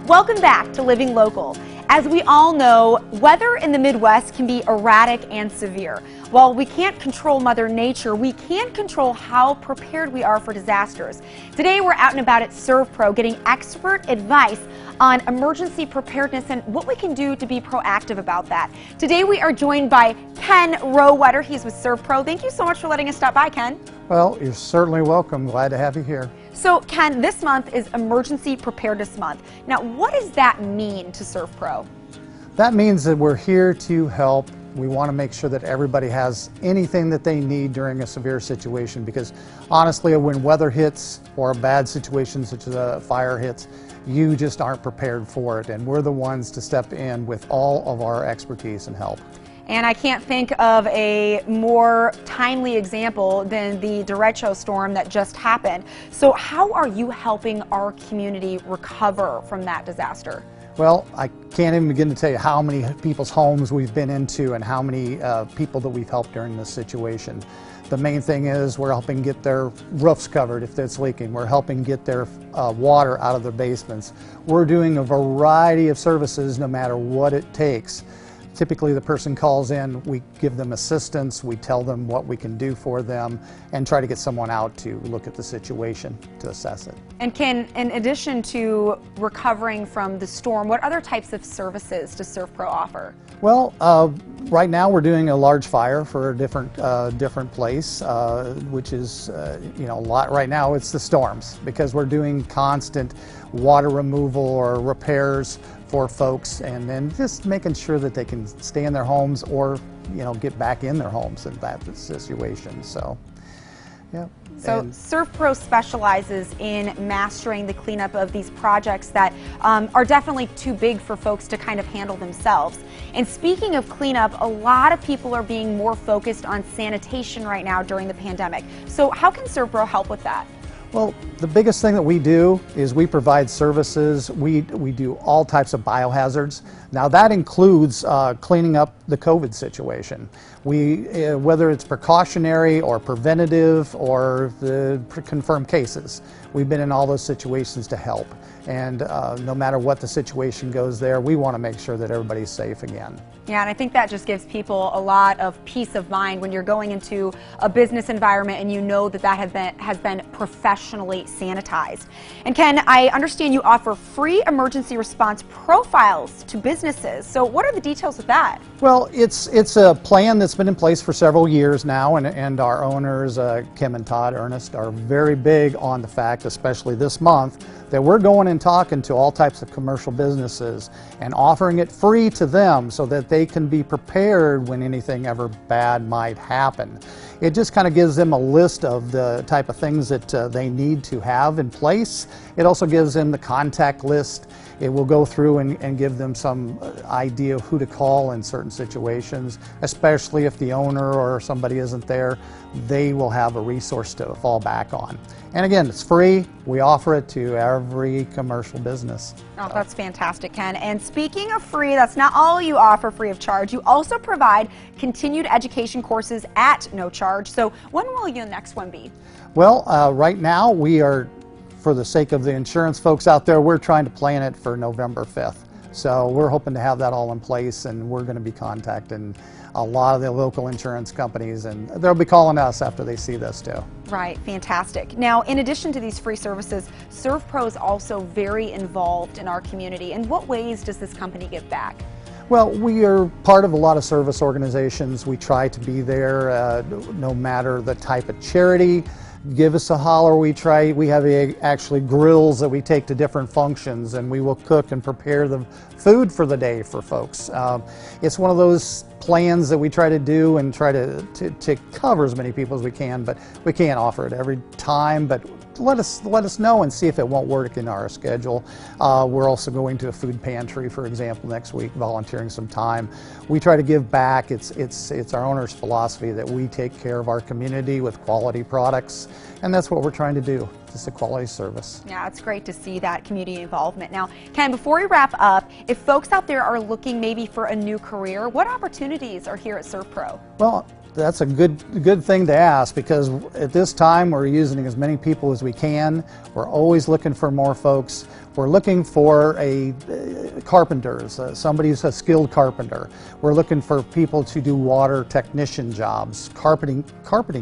Welcome back to Living Local. As we all know, weather in the Midwest can be erratic and severe. While we can't control Mother Nature, we can control how prepared we are for disasters. Today we're out and about at SERVPRO getting expert advice on emergency preparedness and what we can do to be proactive about that. Today we are joined by Ken Rowetter. He's with SERVPRO. Thank you so much for letting us stop by, Ken. Well, you're certainly welcome. Glad to have you here. So, Ken, this month is Emergency Preparedness Month. Now, what does that mean to SERVPRO? That means that we're here to help. We want to make sure that everybody has anything that they need during a severe situation, because honestly, when weather hits or a bad situation such as a fire hits, you just aren't prepared for it, and we're the ones to step in with all of our expertise and help. And I can't think of a more timely example than the derecho storm that just happened. So how are you helping our community recover from that disaster? Well, I can't even begin to tell you how many people's homes we've been into and how many people that we've helped during this situation. The main thing is we're helping get their roofs covered if it's leaking. We're helping get their water out of their basements. We're doing a variety of services no matter what it takes. Typically the person calls in, we give them assistance, we tell them what we can do for them, and try to get someone out to look at the situation to assess it. And Ken, in addition to recovering from the storm, what other types of services does SERVPRO offer? Well, right now we're doing a large fire for a different place, which is, a lot. Right now it's the storms, because we're doing constant water removal or repairs for folks, and then just making sure that they can stay in their homes or, get back in their homes in that situation. So, yeah. So SERVPRO specializes in mastering the cleanup of these projects that are definitely too big for folks to kind of handle themselves. And speaking of cleanup, a lot of people are being more focused on sanitation right now during the pandemic. So how can SERVPRO help with that? Well, the biggest thing that we do is we provide services. We do all types of biohazards. Now that includes cleaning up the COVID situation. Whether it's precautionary or preventative or the confirmed cases, we've been in all those situations to help. And no matter what the situation goes there, we want to make sure that everybody's safe again. Yeah, and I think that just gives people a lot of peace of mind when you're going into a business environment and you know that has been professionally sanitized. And Ken, I understand you offer free emergency response profiles to businesses. So what are the details of that? Well, it's a plan that's been in place for several years now, and our owners, Kim and Todd Ernest, are very big on the fact, especially this month, that we're going and talking to all types of commercial businesses and offering it free to them so that they can be prepared when anything ever bad might happen. It just kind of gives them a list of the type of things that they need to have in place. It also gives them the contact list. It will go through and give them some idea of who to call in certain situations, especially if the owner or somebody isn't there. They will have a resource to fall back on. And again, it's free. We offer it to every commercial business. Oh, that's fantastic, Ken. And speaking of free, that's not all you offer free of charge. You also provide continued education courses at no charge. So when will your next one be? Well, right now we are, for the sake of the insurance folks out there, we're trying to plan it for November 5th. So we're hoping to have that all in place, and we're going to be contacting a lot of the local insurance companies, and they'll be calling us after they see this too. Right, fantastic. Now, in addition to these free services, SERVPRO is also very involved in our community. In what ways does this company give back? Well, we are part of a lot of service organizations. We try to be there no matter the type of charity. Give us a holler. We have actually grills that we take to different functions, and we will cook and prepare the food for the day for folks. It's one of those plans that we try to do and try to cover as many people as we can, but we can't offer it every time. But let us know and see if it won't work in our schedule. We're also going to a food pantry, for example, next week, volunteering some time. We try to give back. It's our owner's philosophy that we take care of our community with quality products, and that's what we're trying to do. Just a quality service. Yeah, it's great to see that community involvement. Now, Ken, before we wrap up, if folks out there are looking maybe for a new career, what opportunities are here at SERVPRO? Well, that's a good thing to ask, because at this time we're using as many people as we can. We're always looking for more folks. We're looking for carpenters, somebody who's a skilled carpenter. We're looking for people to do water technician jobs, carpeting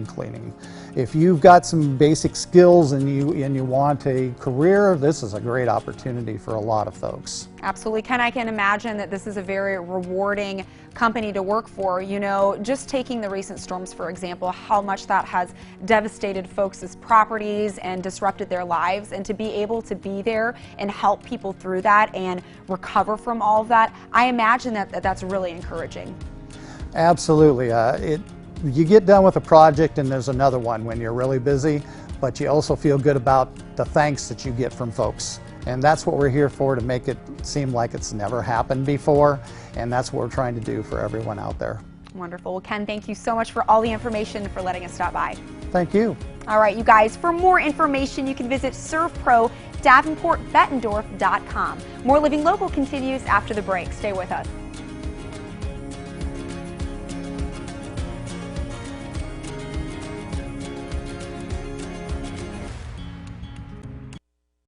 cleaning. If you've got some basic skills and you want a career, this is a great opportunity for a lot of folks. Absolutely. Ken, I can imagine that this is a very rewarding company to work for. You know, just taking the recent storms, for example, how much that has devastated folks' properties and disrupted their lives, and to be able to be there and help people through that and recover from all of that, I imagine that that's really encouraging. Absolutely. You get done with a project and there's another one when you're really busy, but you also feel good about the thanks that you get from folks. And that's what we're here for, to make it seem like it's never happened before, and that's what we're trying to do for everyone out there. Wonderful. Well, Ken, thank you so much for all the information and for letting us stop by. Thank you. All right, you guys, for more information, you can visit SERVPRO Davenport Bettendorf.com. More Living Local continues after the break. Stay with us.